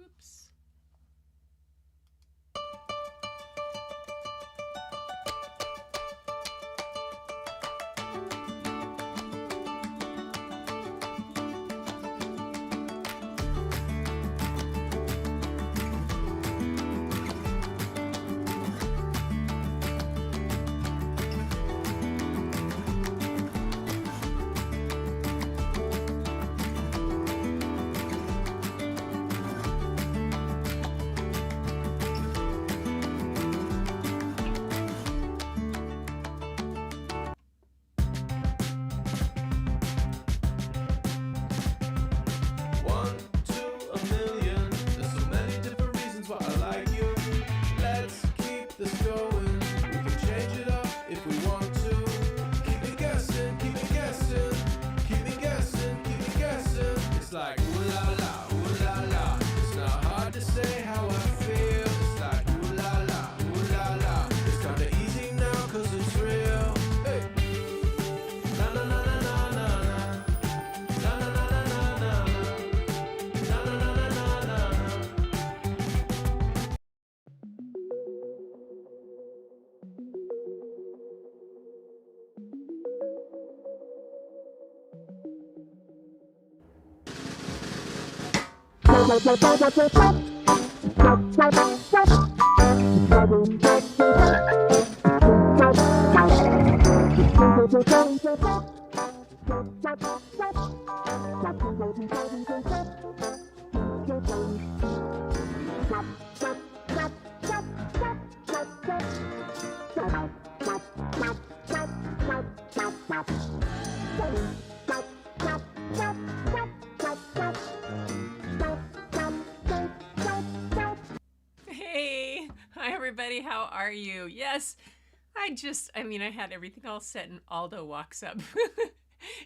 Oops. One to a million. There's so many different reasons why I like you. Let's keep this going. We can change it up if we want to. Keep me guessing, keep me guessing. Keep me guessing, keep me guessing. It's like ooh la la, ooh la la. It's not hard to say how I feel. It's like ooh la la, ooh la la. It's kinda easy now cause it's real. Hey. Na na na na na na na. Na na na na na na. Na na na na na na. Hey, hi everybody, how are you? Yes, I mean, I had everything all set and Aldo walks up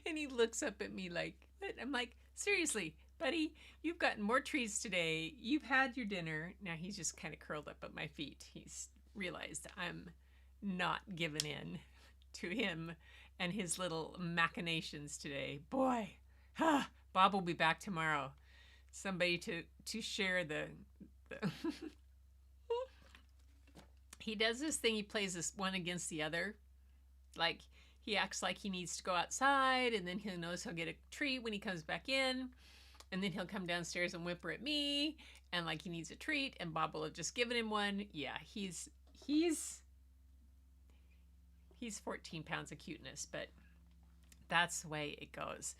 and he looks up at me like, what? I'm like, seriously, buddy, you've gotten more treats today. You've had your dinner. Now he's just kind of curled up at my feet. He's realized I'm not giving in to him and his little machinations today. Boy, Bob will be back tomorrow. Somebody to share the he does this thing, he plays this one against the other. Like he acts like he needs to go outside and then he knows he'll get a treat when he comes back in. And then he'll come downstairs and whimper at me and like he needs a treat and Bob will have just given him one. Yeah, he's 14 pounds of cuteness, but that's the way it goes.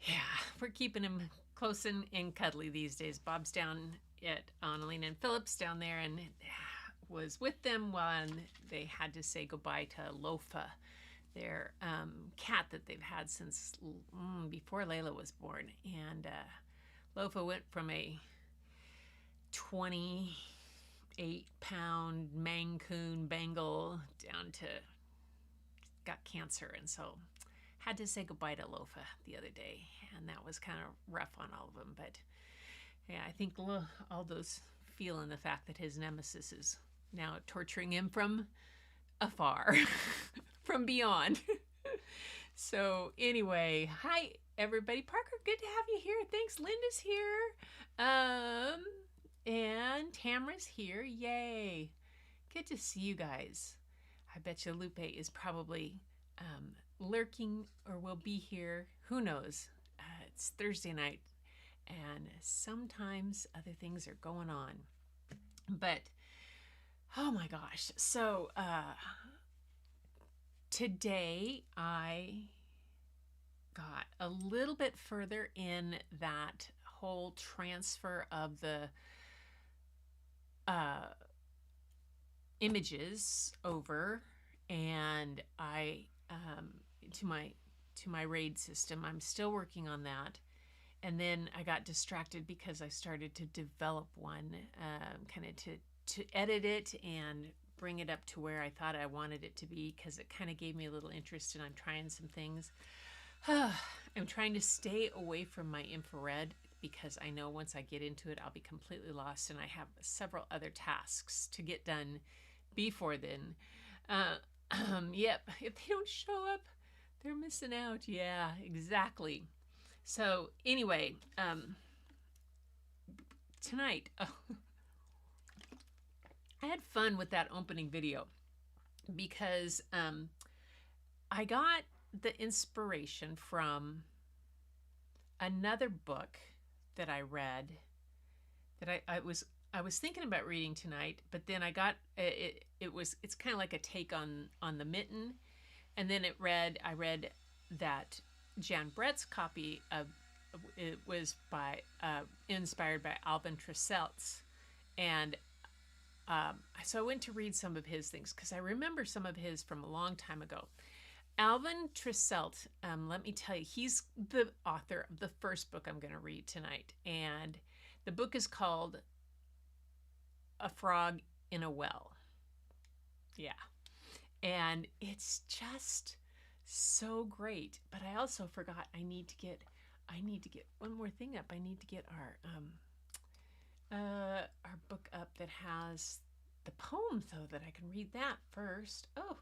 Yeah, we're keeping him close and cuddly these days. Bob's down at Annalena and Phillips down there and was with them when they had to say goodbye to Lofa, their cat that they've had since before Layla was born. And Lofa went from a 28-pound Maine Coon Bengal down to got cancer, and so had to say goodbye to Lofa the other day, and that was kind of rough on all of them. But yeah, I think Aldo's feeling the fact that his nemesis is now torturing him from afar, from beyond. So anyway, hi everybody. Parker, good to have you here. Thanks. Linda's here. And Tamara's here. Yay. Good to see you guys. I bet you Lupe is probably lurking or will be here. Who knows? It's Thursday night and sometimes other things are going on. But, oh my gosh. So, today I got a little bit further in that whole transfer of the images over, and I to my RAID system. I'm still working on that. And then I got distracted because I started to develop one, kind of to edit it and bring it up to where I thought I wanted it to be, because it kind of gave me a little interest, and I'm trying some things. I'm trying to stay away from my infrared because I know once I get into it, I'll be completely lost, and I have several other tasks to get done before then. Yep, if they don't show up, they're missing out. Yeah, exactly. So anyway, tonight, I had fun with that opening video because I got the inspiration from another book that I read that I was thinking about reading tonight, but then I got it's kind of like a take on the mitten, and then I read that Jan Brett's copy of it was by inspired by Alvin Tresselt, and so I went to read some of his things because I remember some of his from a long time ago. Alvin Tresselt, let me tell you, he's the author of the first book I'm going to read tonight, and the book is called A Frog in a Well. Yeah. And it's just so great. But I also forgot I need to get one more thing up. I need to get our book up that has the poem, though, that I can read that first. Oh,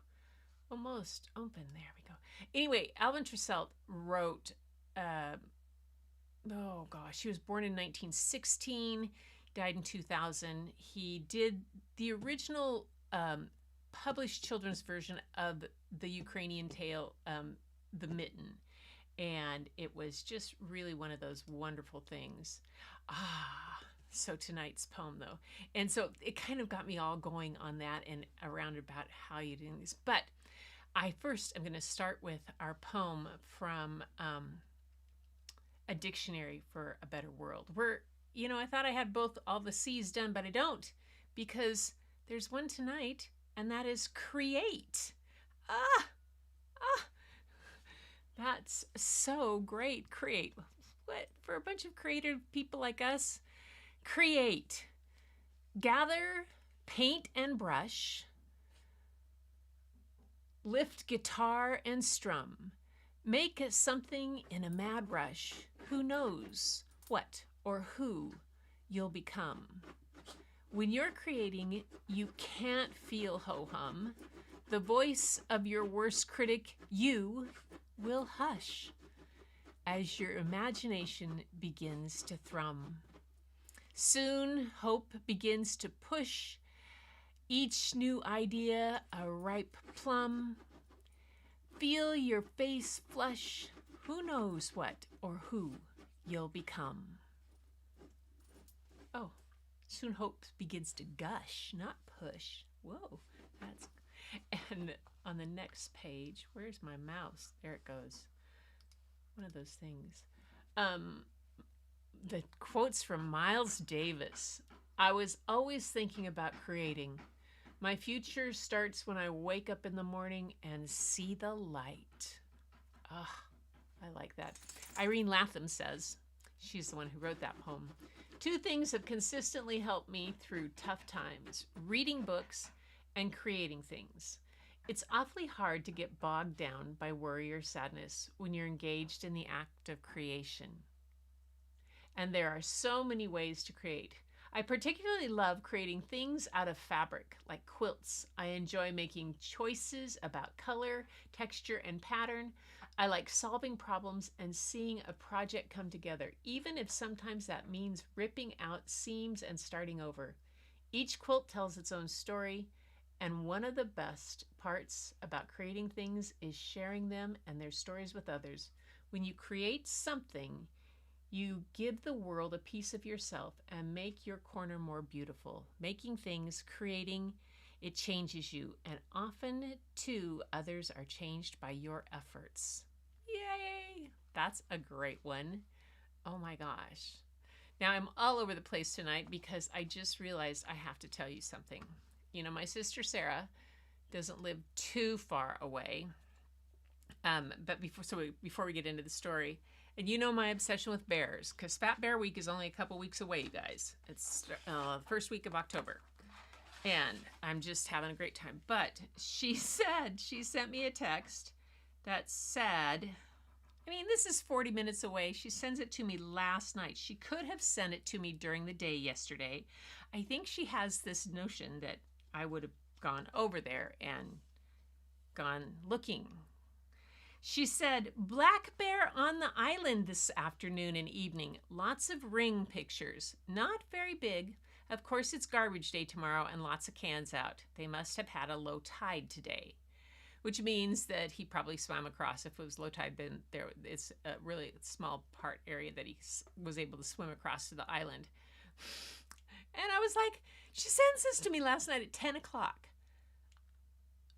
almost open. There we go. Anyway, Alvin Tresselt wrote, oh gosh, he was born in 1916, died in 2000. He did the original published children's version of the Ukrainian tale, The Mitten. And it was just really one of those wonderful things. So tonight's poem, though. And so it kind of got me all going on that and around about how you do this. But I first am going to start with our poem from A Dictionary for a Better World, where, I thought I had all the C's done, but I don't, because there's one tonight, and that is create. That's so great. Create. What? For a bunch of creative people like us, create. Gather, paint and brush, lift guitar and strum, make something in a mad rush. Who knows what or who you'll become? When you're creating, you can't feel ho-hum. The voice of your worst critic, you, will hush as your imagination begins to thrum. Soon, hope begins to push each new idea a ripe plum. Feel your face flush. Who knows what or who you'll become? Oh, soon hope begins to gush, not push. Whoa, that's... And on the next page, where's my mouse? There it goes. One of those things. The quotes from Miles Davis. I was always thinking about creating. My future starts when I wake up in the morning and see the light. I like that. Irene Latham says, she's the one who wrote that poem, 2 things have consistently helped me through tough times: reading books and creating things. It's awfully hard to get bogged down by worry or sadness when you're engaged in the act of creation. And there are so many ways to create. I particularly love creating things out of fabric, like quilts. I enjoy making choices about color, texture, and pattern. I like solving problems and seeing a project come together, even if sometimes that means ripping out seams and starting over. Each quilt tells its own story, and one of the best parts about creating things is sharing them and their stories with others. When you create something, you give the world a piece of yourself and make your corner more beautiful. Making things, creating, it changes you, and often, too, others are changed by your efforts. Yay! That's a great one. Oh my gosh. Now I'm all over the place tonight because I just realized I have to tell you something. My sister Sarah doesn't live too far away. But before we get into the story, and my obsession with bears, because Fat Bear Week is only a couple weeks away, you guys. It's the first week of October. And I'm just having a great time. But she sent me a text that's sad. This is 40 minutes away. She sends it to me last night. She could have sent it to me during the day yesterday. I think she has this notion that I would have gone over there and gone looking. She said, black bear on the island this afternoon and evening. Lots of ring pictures. Not very big. Of course, it's garbage day tomorrow and lots of cans out. They must have had a low tide today, which means that he probably swam across. If it was low tide, then it's a really small part area that he was able to swim across to the island. And I was like, she sends this to me last night at 10 o'clock.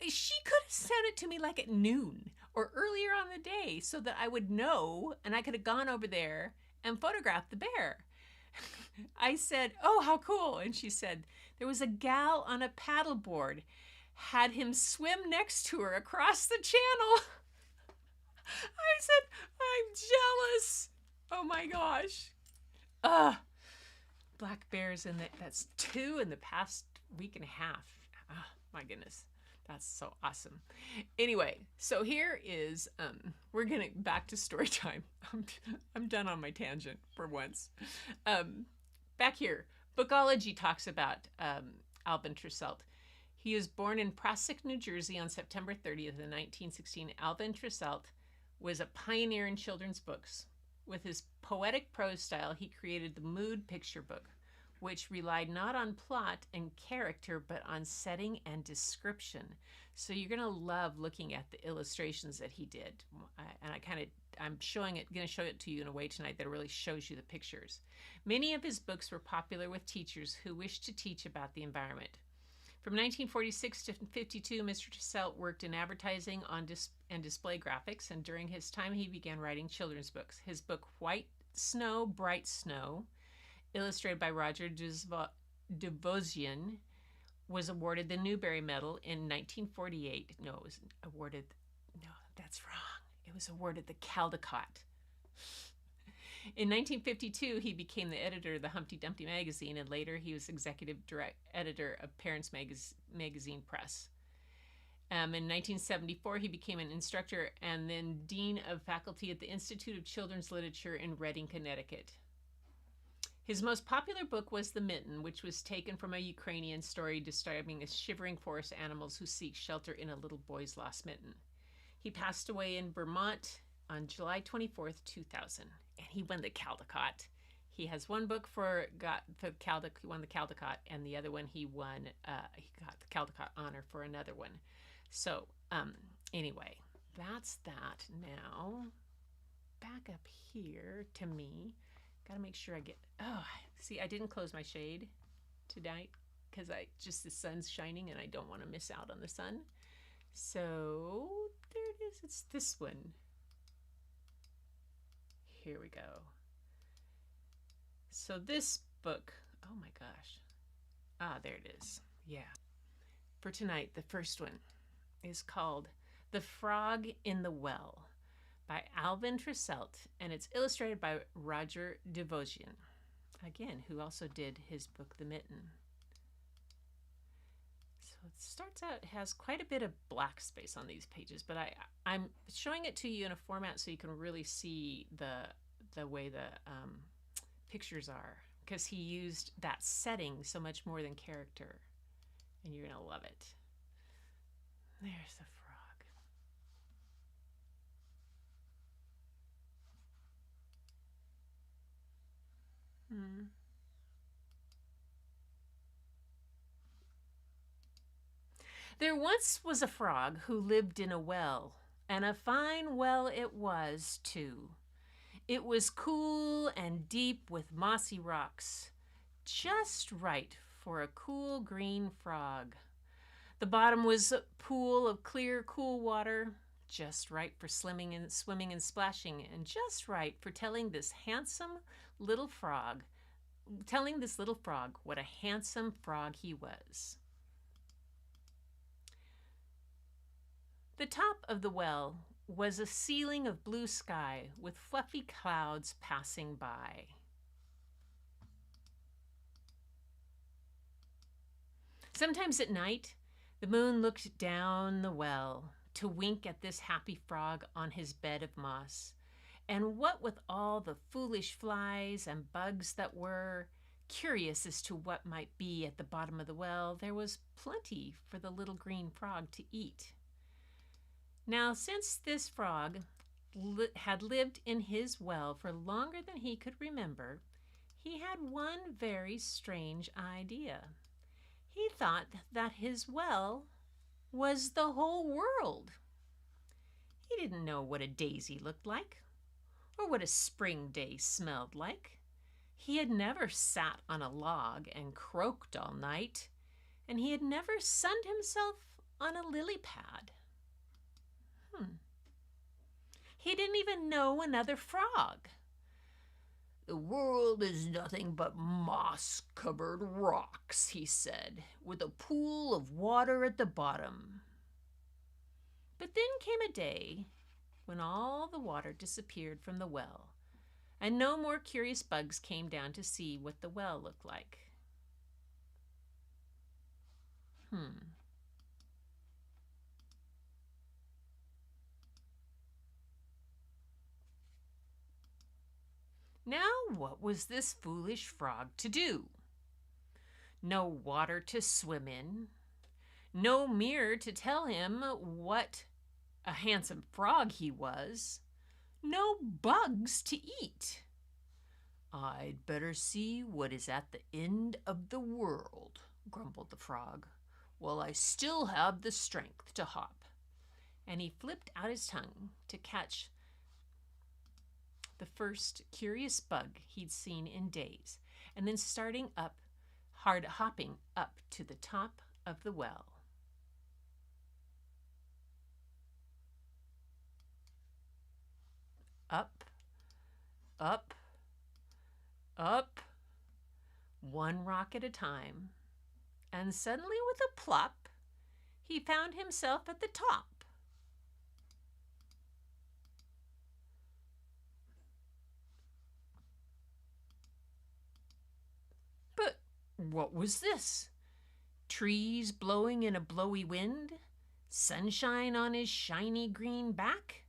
She could have sent it to me like at noon or earlier on the day so that I would know and I could have gone over there and photographed the bear. I said, oh, how cool. And she said, there was a gal on a paddleboard, had him swim next to her across the channel. I said, I'm jealous. Oh my gosh. Black bears, that's 2 in the past week and a half. Oh my goodness. That's so awesome. Anyway, so here is, we're going to back to story time. I'm done on my tangent for once. Back here, Bookology talks about Alvin Tresselt. He was born in Passaic, New Jersey on September 30th in 1916. Alvin Tresselt was a pioneer in children's books. With his poetic prose style, he created the Mood Picture Book, which relied not on plot and character, but on setting and description. So you're gonna love looking at the illustrations that he did. And I'm gonna show it to you in a way tonight that really shows you the pictures. Many of his books were popular with teachers who wished to teach about the environment. From 1946 to 52, Mr. Tresselt worked in advertising and display graphics, and during his time he began writing children's books. His book, White Snow, Bright Snow, illustrated by Roger Devosian, was awarded the Newbery Medal in 1948. No, it was awarded, no, that's wrong. It was awarded the Caldecott. In 1952, he became the editor of the Humpty Dumpty magazine, and later he was executive editor of Parents Magazine Press. In 1974, he became an instructor and then dean of faculty at the Institute of Children's Literature in Redding, Connecticut. His most popular book was The Mitten, which was taken from a Ukrainian story describing a shivering forest animals who seek shelter in a little boy's lost mitten. He passed away in Vermont on July 24th, 2000, and he won the Caldecott. He has one book he won the Caldecott, and the other one he got the Caldecott honor for another one. So, anyway, that's that. Now, back up here to me. Got to make sure I get, see, I didn't close my shade tonight because the sun's shining and I don't want to miss out on the sun. So there it is. It's this one. Here we go. So this book, oh my gosh. There it is. Yeah. For tonight, the first one is called The Frog in the Well by Alvin Tresselt, and it's illustrated by Roger Devosian, again, who also did his book, The Mitten. So it starts out, it has quite a bit of black space on these pages, but I'm showing it to you in a format so you can really see the way the pictures are, because he used that setting so much more than character, and you're gonna love it. There's the frog. There once was a frog who lived in a well, and a fine well it was, too. It was cool and deep with mossy rocks, just right for a cool green frog. The bottom was a pool of clear, cool water, just right for swimming and splashing, and just right for telling this little frog what a handsome frog he was. The top of the well was a ceiling of blue sky with fluffy clouds passing by. Sometimes at night, the moon looked down the well to wink at this happy frog on his bed of moss. And what with all the foolish flies and bugs that were curious as to what might be at the bottom of the well, there was plenty for the little green frog to eat. Now, since this frog had lived in his well for longer than he could remember, he had one very strange idea. He thought that his well was the whole world. He didn't know what a daisy looked like or what a spring day smelled like. He had never sat on a log and croaked all night, and he had never sunned himself on a lily pad. He didn't even know another frog. "The world is nothing but moss-covered rocks," he said, "with a pool of water at the bottom." But then came a day when all the water disappeared from the well, and no more curious bugs came down to see what the well looked like. Now, what was this foolish frog to do? No water to swim in, no mirror to tell him what a handsome frog he was, no bugs to eat. "I'd better see what is at the end of the world," grumbled the frog, "while I still have the strength to hop." And he flipped out his tongue to catch the first curious bug he'd seen in days, and then hopping up to the top of the well. Up, up, up, one rock at a time, and suddenly with a plop, he found himself at the top. But what was this? Trees blowing in a blowy wind, sunshine on his shiny green back,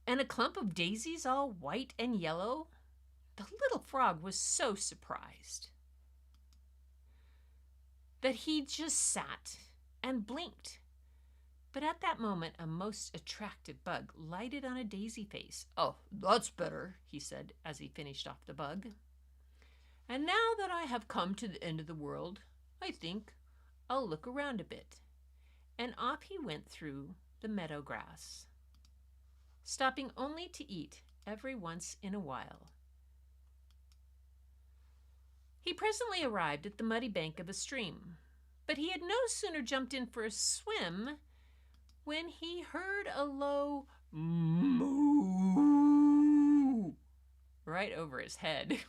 and a clump of daisies all white and yellow? The little frog was so surprised that he just sat and blinked. But at that moment, a most attractive bug lighted on a daisy face. "Oh, that's better," he said as he finished off the bug. "And now that I have come to the end of the world, I think I'll look around a bit." And off he went through the meadow grass, stopping only to eat every once in a while. He presently arrived at the muddy bank of a stream, but he had no sooner jumped in for a swim when he heard a low moo right over his head.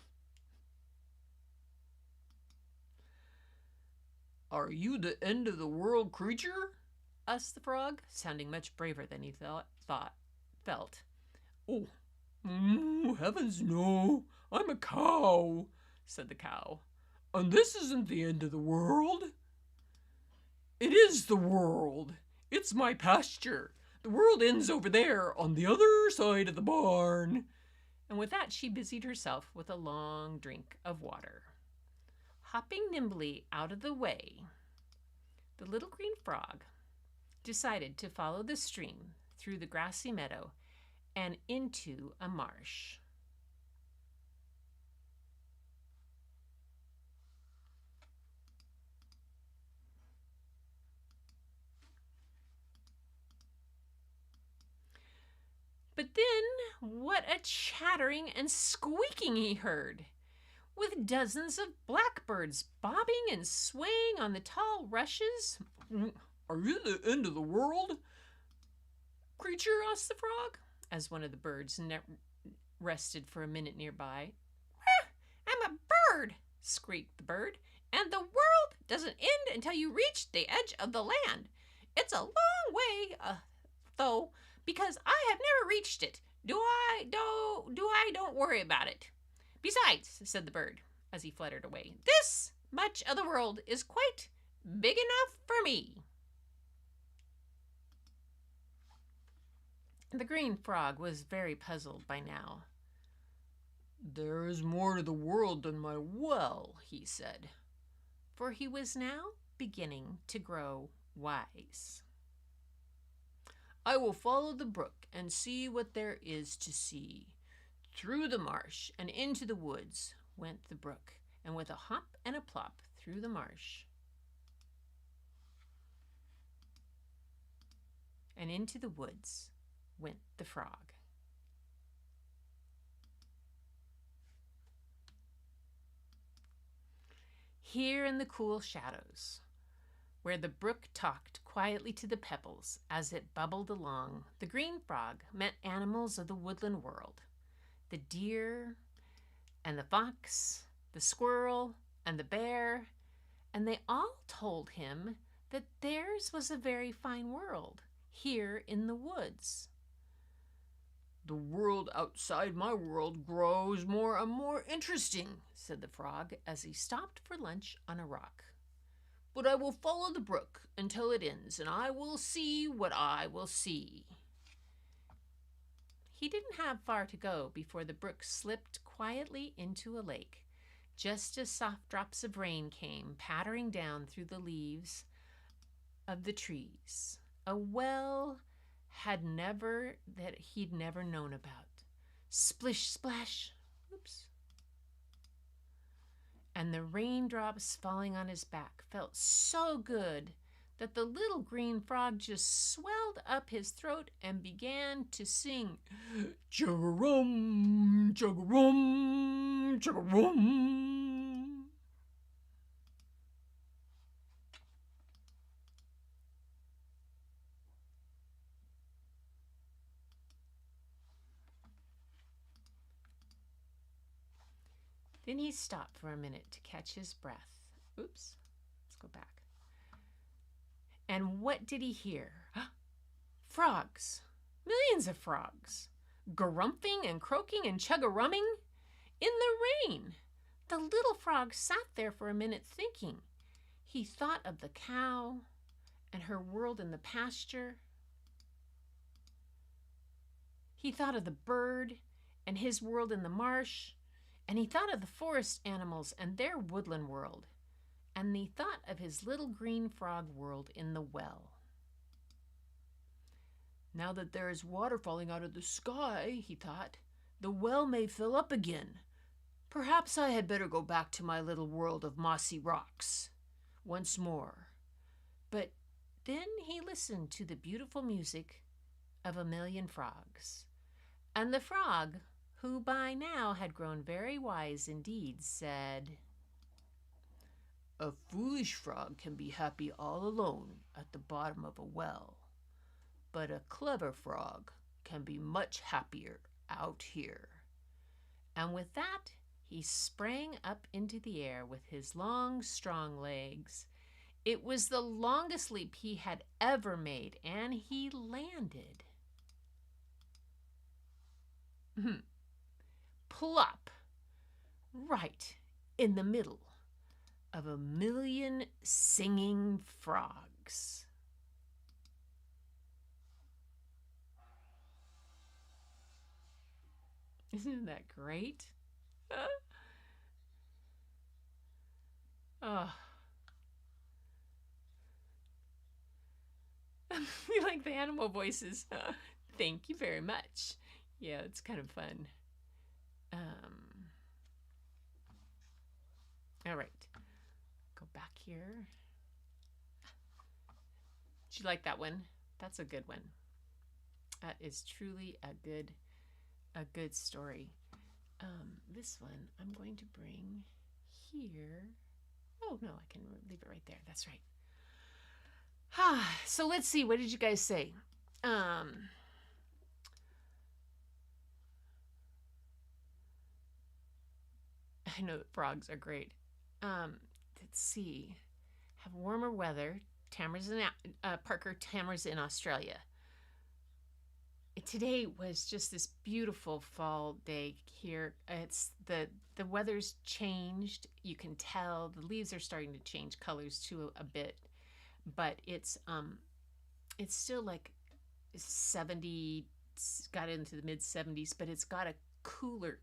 "Are you the end of the world creature?" asked the frog, sounding much braver than he felt. "Oh, heavens no, I'm a cow," said the cow. "And this isn't the end of the world." "It is the world. It's my pasture. The world ends over there on the other side of the barn." And with that, she busied herself with a long drink of water. Hopping nimbly out of the way, the little green frog decided to follow the stream through the grassy meadow and into a marsh. But then, what a chattering and squeaking he heard, with dozens of blackbirds bobbing and swaying on the tall rushes. "Are you the end of the world creature?" asked the frog, as one of the birds rested for a minute nearby. "I'm a bird," squeaked the bird, "and the world doesn't end until you reach the edge of the land. It's a long way, though, because I have never reached it. Don't worry about it. Besides," said the bird as he fluttered away, "this much of the world is quite big enough for me." The green frog was very puzzled by now. "There is more to the world than my well," he said, for he was now beginning to grow wise. I will follow the brook and see what there is to see. Through the marsh and into the woods went the brook, and with a hop and a plop through the marsh and into the woods went the frog. Here in the cool shadows, where the brook talked quietly to the pebbles as it bubbled along, the green frog met animals of the woodland world, the deer and the fox, the squirrel and the bear, and they all told him that theirs was a very fine world here in the woods. The world outside my world grows more and more interesting, said the frog as he stopped for lunch on a rock. But I will follow the brook until it ends, and I will see what I will see. He didn't have far to go before the brook slipped quietly into a lake, just as soft drops of rain came pattering down through the leaves of the trees. A well he'd never known about. Splish, splash, oops. And the raindrops falling on his back felt so good that the little green frog just swelled up his throat and began to sing, chug-a-rum, chug-a-rum, chug-a-rum. Then he stopped for a minute to catch his breath. Oops, let's go back. And what did he hear? Frogs, millions of frogs, garumphing and croaking and chug-a-rumming in the rain. The little frog sat there for a minute thinking. He thought of the cow and her world in the pasture. He thought of the bird and his world in the marsh. And he thought of the forest animals and their woodland world. And he thought of his little green frog world in the well. Now that there is water falling out of the sky, he thought, the well may fill up again. Perhaps I had better go back to my little world of mossy rocks once more. But then he listened to the beautiful music of a million frogs. And the frog, who by now had grown very wise indeed, said, a foolish frog can be happy all alone at the bottom of a well, but a clever frog can be much happier out here. And with that, he sprang up into the air with his long, strong legs. It was the longest leap he had ever made, and he landed. Plop, right in the middle of a million singing frogs. Isn't that great? Oh. You like the animal voices? Thank you very much. Yeah, it's kind of fun. All right, go back here. Did you like that one? That's a good one. That is truly a good story. This one I'm going to bring here. Oh no, I can leave it right there. That's right. So let's see. What did you guys say? I know that frogs are great. Let's see. Have warmer weather. Parker Tamara's in Australia. Today was just this beautiful fall day here. It's the weather's changed. You can tell the leaves are starting to change colors too a bit, but it's still like 70. Got into the mid 70s, but it's got a cooler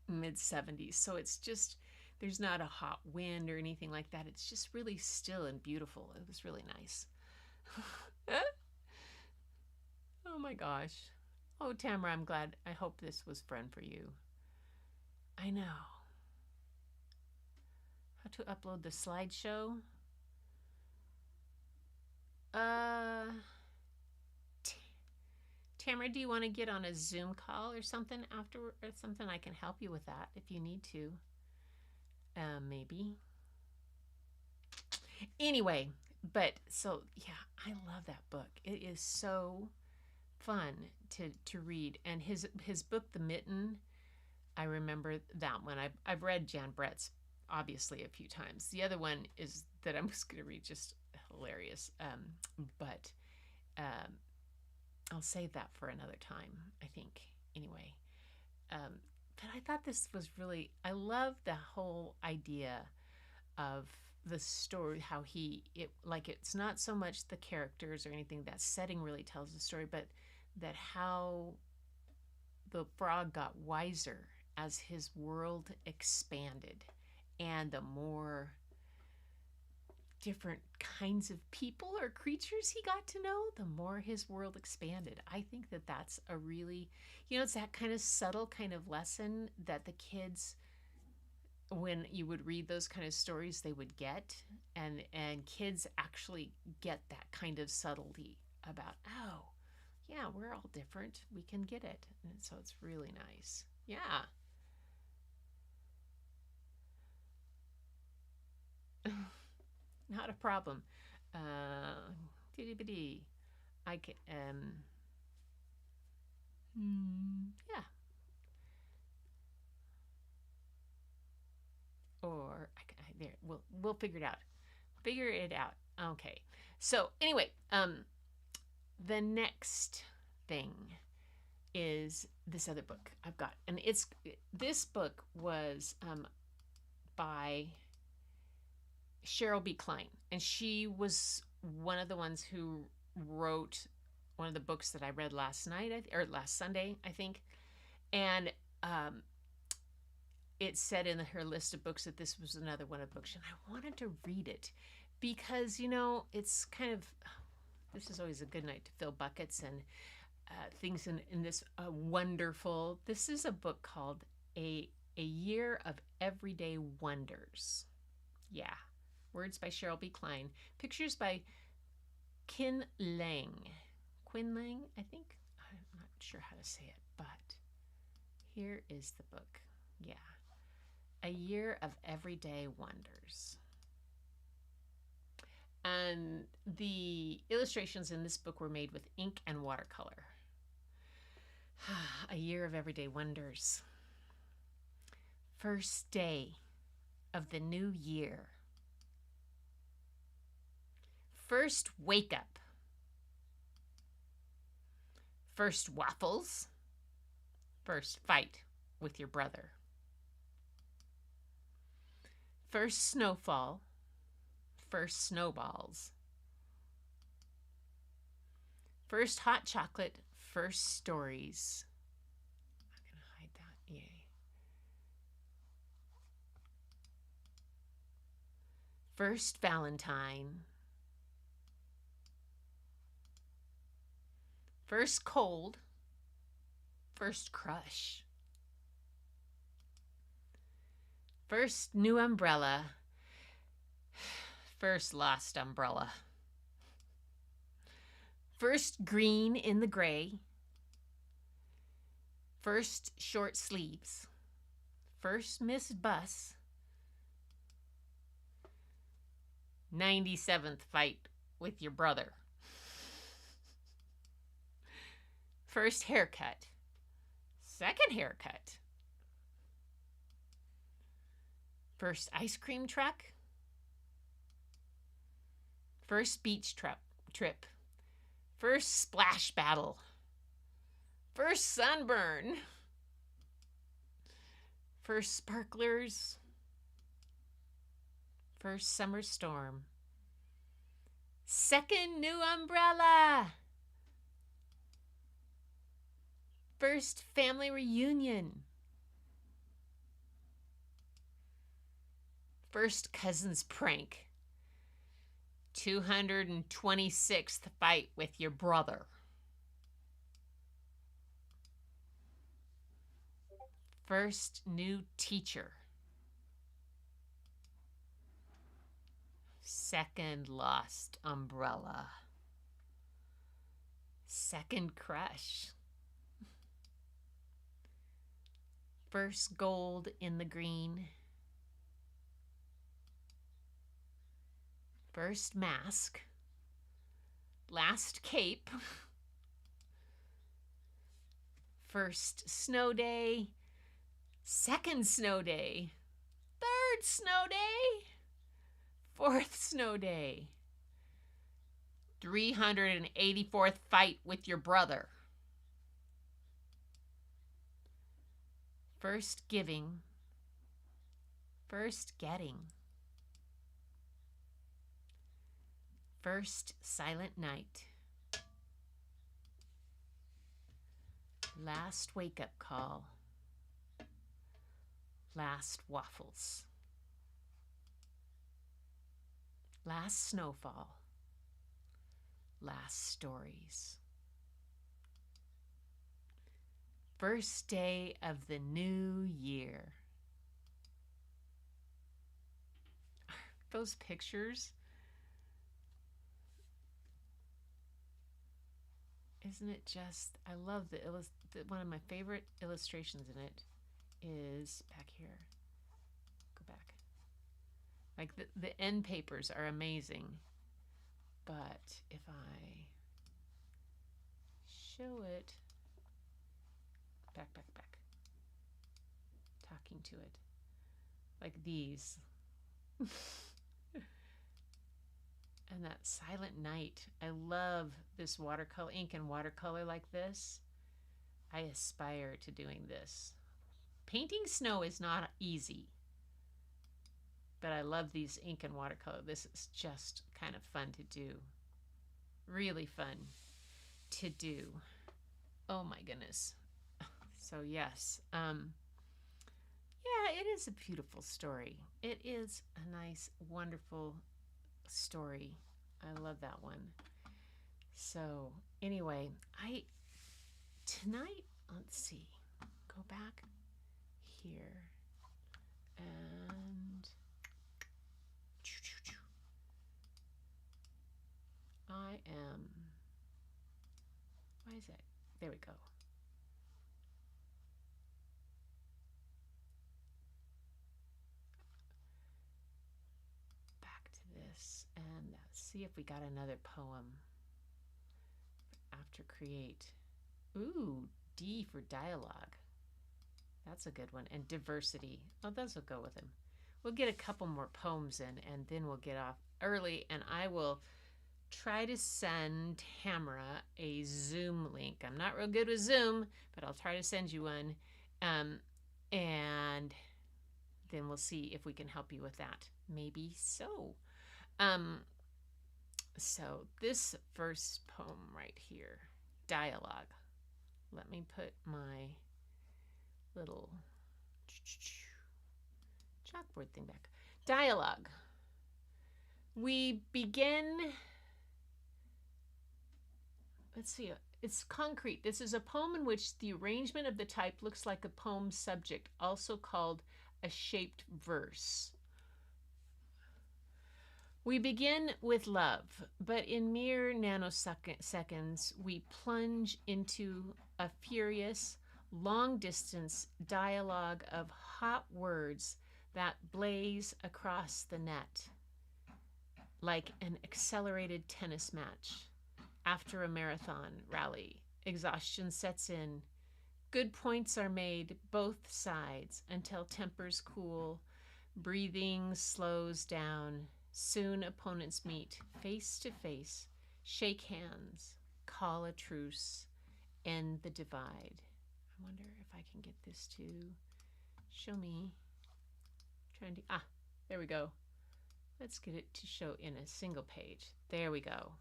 mid 70s. So it's just, there's not a hot wind or anything like that. It's just really still and beautiful. It was really nice. Oh my gosh. Oh, Tamara, I'm glad. I hope this was fun for you. I know. How to upload the slideshow? Uh, Tamara, do you want to get on a Zoom call or something after, or something? I can help you with that if you need to. Maybe. Anyway, but so yeah, I love that book. It is so fun to read. And his book, The Mitten, I remember that one. I've read Jan Brett's obviously a few times. The other one is that I'm just going to read, just hilarious. But um, I'll save that for another time, I think. Anyway, but I thought this was really, I love the whole idea of the story, how it's not so much the characters or anything. That setting really tells the story, but that how the frog got wiser as his world expanded, and the more different kinds of people or creatures he got to know, the more his world expanded. I think that that's a really, it's that kind of subtle kind of lesson that the kids, when you would read those kind of stories, they would get, and kids actually get that kind of subtlety about, oh yeah, we're all different, we can get it. And so it's really nice. Yeah. Not a problem. Dee I can, yeah. Or there, we'll figure it out. Figure it out. Okay. So anyway, the next thing is this other book I've got, and this book was by Cheryl B. Klein, and she was one of the ones who wrote one of the books that I read last night, or last Sunday, I think. And it said in her list of books that this was another one of the books, and I wanted to read it because, it's kind of, this is always a good night to fill buckets and things in this wonderful, this is a book called A Year of Everyday Wonders. Yeah. Words by Cheryl B. Klein. Pictures by Qin Lang. Quinn Lang, I think. I'm not sure how to say it, but here is the book. Yeah. A Year of Everyday Wonders. And the illustrations in this book were made with ink and watercolor. A Year of Everyday Wonders. First day of the new year. First wake up. First waffles. First fight with your brother. First snowfall. First snowballs. First hot chocolate. First stories. I'm going to hide that. Yay. First Valentine. First cold. First crush. First new umbrella. First lost umbrella. First green in the gray. First short sleeves. First missed bus. 97th fight with your brother. First haircut. Second haircut. First ice cream truck. First beach trip. First splash battle. First sunburn. First sparklers. First summer storm. Second new umbrella. First family reunion. First cousin's prank. 226th fight with your brother. First new teacher. Second lost umbrella. Second crush. First gold in the green. First mask. Last cape. First snow day. Second snow day. Third snow day. Fourth snow day. 384th fight with your brother. First giving. First getting. First silent night. Last wake-up call. Last waffles. Last snowfall. Last stories. First day of the new year. Those pictures. Isn't it just, I love one of my favorite illustrations in it is back here. Go back. Like the end papers are amazing. But if I show it, back, talking to it, like these. And that silent night. I love this watercolor, ink and watercolor like this. I aspire to doing this. Painting snow is not easy, but I love these ink and watercolor. This is just kind of fun to do. Really fun to do. Oh my goodness. So yes, yeah, it is a beautiful story. It is a nice, wonderful story. I love that one. So anyway, tonight, let's see, go back here and why is it? There we go. And see if we got another poem after create. Ooh, D for dialogue. That's a good one. And diversity. Oh, those will go with him. We'll get a couple more poems in and then we'll get off early and I will try to send Tamara a Zoom link. I'm not real good with Zoom, but I'll try to send you one. And then we'll see if we can help you with that. Maybe so. So this first poem right here, dialogue. Let me put my little chalkboard thing back. Dialogue. We begin, let's see, it's concrete. This is a poem in which the arrangement of the type looks like a poem subject, also called a shaped verse. We begin with love, but in mere nanoseconds, we plunge into a furious, long-distance dialogue of hot words that blaze across the net like an accelerated tennis match. After a marathon rally, exhaustion sets in. Good points are made both sides until tempers cool, breathing slows down. Soon opponents meet face to face, shake hands, call a truce, end the divide. I wonder if I can get this to show me. There we go. Let's get it to show in a single page. There we go.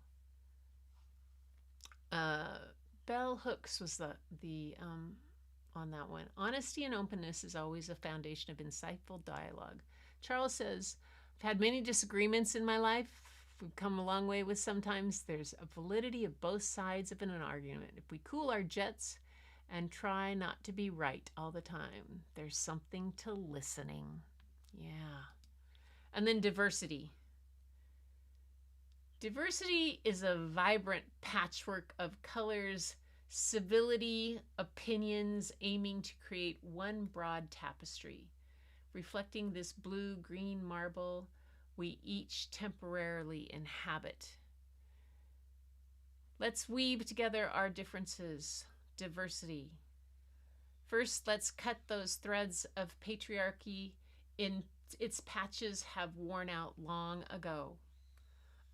Bell Hooks was the on that one. Honesty and openness is always a foundation of insightful dialogue. Charles says, I've had many disagreements in my life. We've come a long way with sometimes there's a validity of both sides of an argument. If we cool our jets and try not to be right all the time. There's something to listening. Yeah. And then diversity. Diversity is a vibrant patchwork of colors, civility, opinions, aiming to create one broad tapestry. Reflecting this blue-green marble we each temporarily inhabit. Let's weave together our differences. Diversity. First, let's cut those threads of patriarchy in its patches have worn out long ago.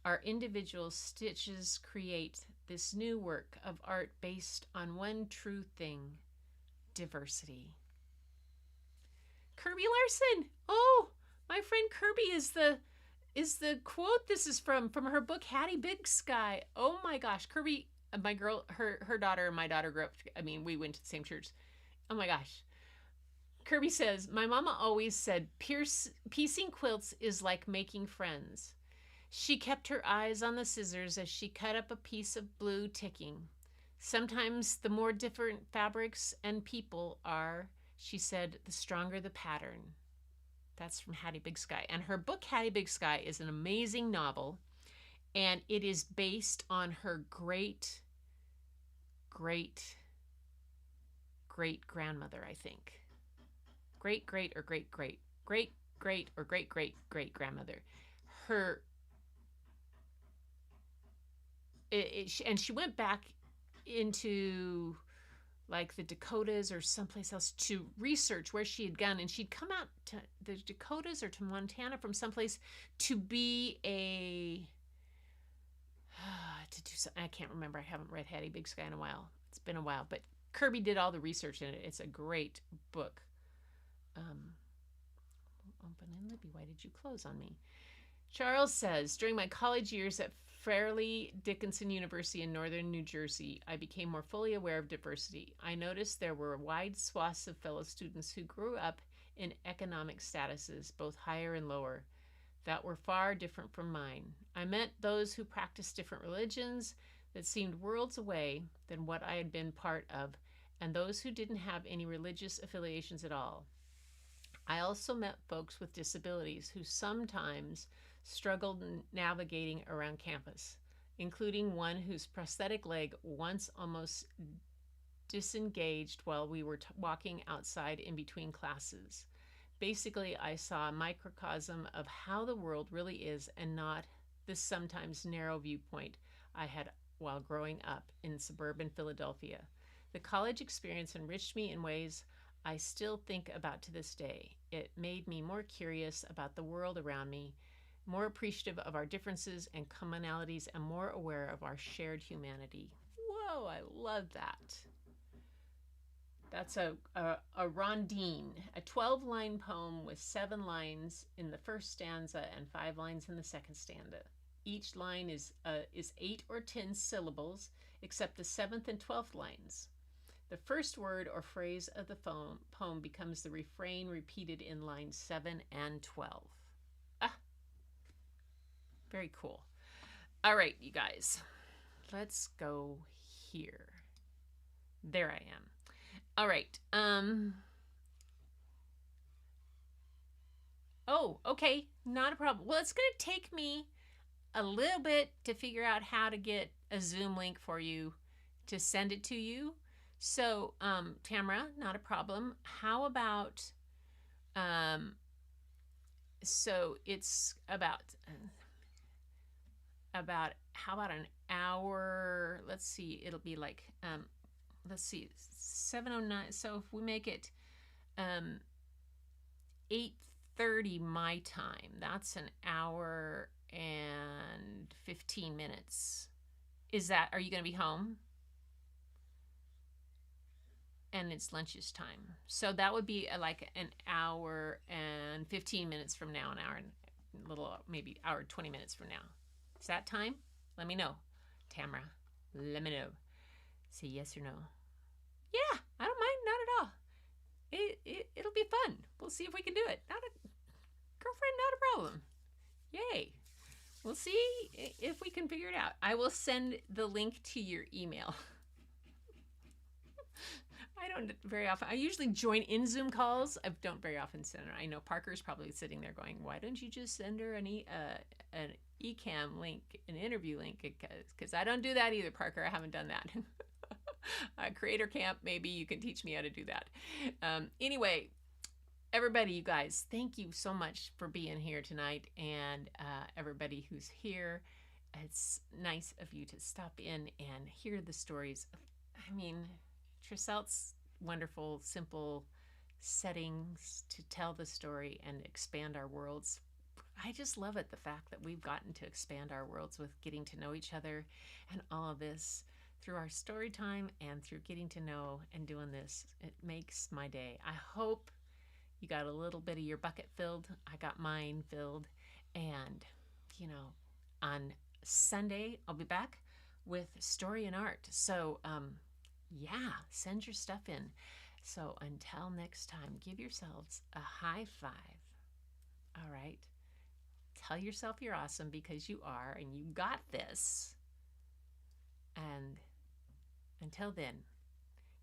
Our individual stitches create this new work of art based on one true thing, diversity. Kirby Larson. Oh, my friend Kirby is the quote this is from her book Hattie Big Sky. Oh my gosh, Kirby, my girl, her daughter and my daughter grew up. I mean, we went to the same church. Oh my gosh. Kirby says, my mama always said piecing quilts is like making friends. She kept her eyes on the scissors as she cut up a piece of blue ticking. Sometimes the more different fabrics and people are, she said, the stronger the pattern. That's from Hattie Big Sky. And her book, Hattie Big Sky, is an amazing novel. And it is based on her great grandmother, I think. Great or great grandmother. And she went back into like the Dakotas or someplace else to research where she had gone, and she'd come out to the Dakotas or to Montana from someplace to be to do something. I can't remember. I haven't read Hattie Big Sky in a while. It's been a while, but Kirby did all the research in it. It's a great book. Open and Libby, why did you close on me? Charles says, during my college years at Fairleigh Dickinson University in northern New Jersey, I became more fully aware of diversity. I noticed there were wide swaths of fellow students who grew up in economic statuses, both higher and lower, that were far different from mine. I met those who practiced different religions that seemed worlds away than what I had been part of, and those who didn't have any religious affiliations at all. I also met folks with disabilities who sometimes struggled navigating around campus, including one whose prosthetic leg once almost disengaged while we were walking outside in between classes. Basically, I saw a microcosm of how the world really is and not this sometimes narrow viewpoint I had while growing up in suburban Philadelphia. The college experience enriched me in ways I still think about to this day. It made me more curious about the world around me, more appreciative of our differences and commonalities, and more aware of our shared humanity. Whoa, I love that. That's a rondine, a 12-line poem with 7 lines in the first stanza and 5 lines in the second stanza. Each line is 8 or 10 syllables, except the 7th and 12th lines. The first word or phrase of the poem becomes the refrain repeated in lines 7 and 12. Very cool. All right, you guys. Let's go here. There I am. All right. Oh, okay. Not a problem. Well, it's going to take me a little bit to figure out how to get a Zoom link for you to send it to you. So, Tamara, not a problem. How about, so it's about how about an hour? Let's see, it'll be like, let's see, 7:09. So if we make it 8:30 my time, that's an hour and 15 minutes. Are you going to be home? And it's lunch's time. So that would be like an hour and 15 minutes from now, an hour and a little, maybe hour, 20 minutes from now. Is that time? Let me know. Tamara, let me know. Say yes or no. Yeah, I don't mind, not at all. It'll be fun. We'll see if we can do it. Girlfriend, not a problem. Yay. We'll see if we can figure it out. I will send the link to your email. don't very often. I usually join in Zoom calls. I don't very often send her. I know Parker's probably sitting there going, "Why don't you just send her an eCam link, an interview link?" Because I don't do that either, Parker. I haven't done that. Creator Camp, maybe you can teach me how to do that. Anyway, everybody, you guys, thank you so much for being here tonight, and everybody who's here. It's nice of you to stop in and hear the stories. I mean, Treselt's wonderful, simple settings to tell the story and expand our worlds. I just love it, the fact that we've gotten to expand our worlds with getting to know each other and all of this through our story time and through getting to know and doing this. It makes my day. I hope you got a little bit of your bucket filled. I got mine filled. And, on Sunday, I'll be back with story and art. So, send your stuff in. So until next time, give yourselves a high five. All right. Tell yourself you're awesome, because you are, and you got this. And until then,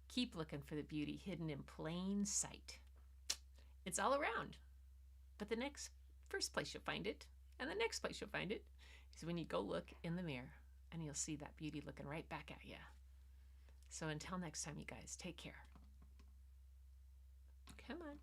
keep looking for the beauty hidden in plain sight. It's all around. But the first place you'll find it, and the next place you'll find it, is when you go look in the mirror, and you'll see that beauty looking right back at you. So until next time, you guys, take care. Come on.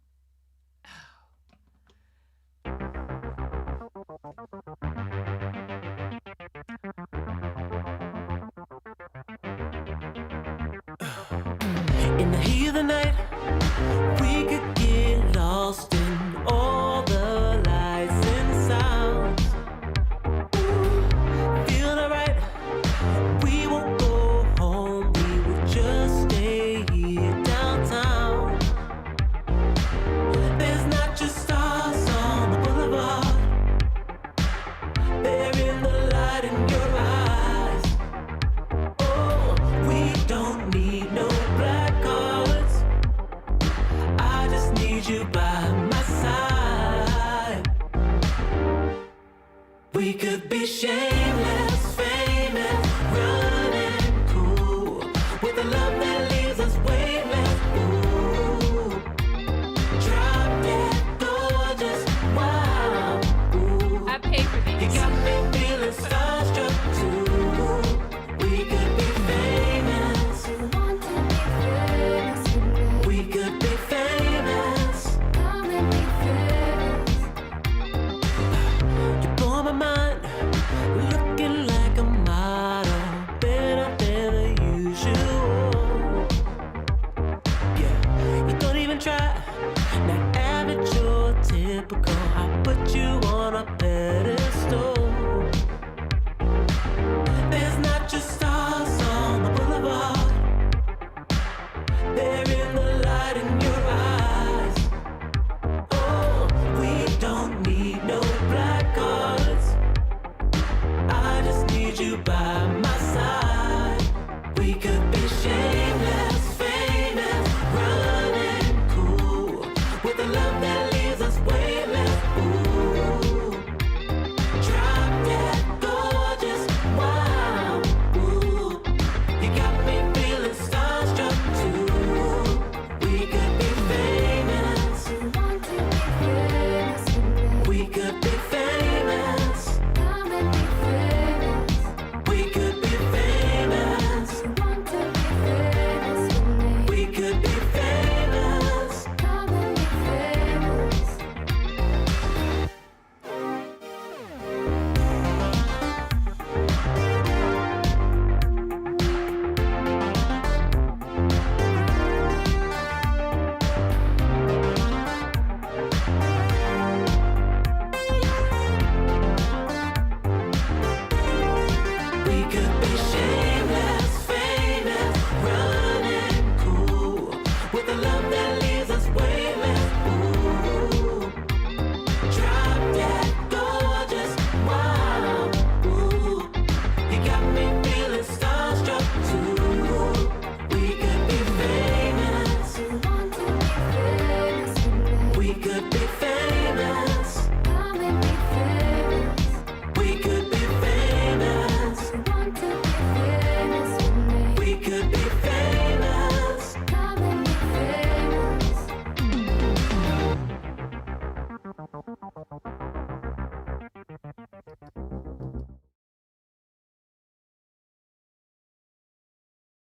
In the heat of the night, we could get lost in all the lights and sounds. Feeling alright, we won't go home, we will just stay here downtown. There's not just stars on the boulevard, they're in the light in your eyes. Oh, we don't need no black cards, I just need you by my side. We could be shameless, famous, running cool, with a love that leaves us weightless. Ooh, drop dead gorgeous, wow. Ooh, I pay for you these. got me feeling starstruck too. We could be famous, we could be famous. You blow my mind, looking like a model, better than the usual. Yeah, you don't even try, not average or typical. I put you on a pedestal.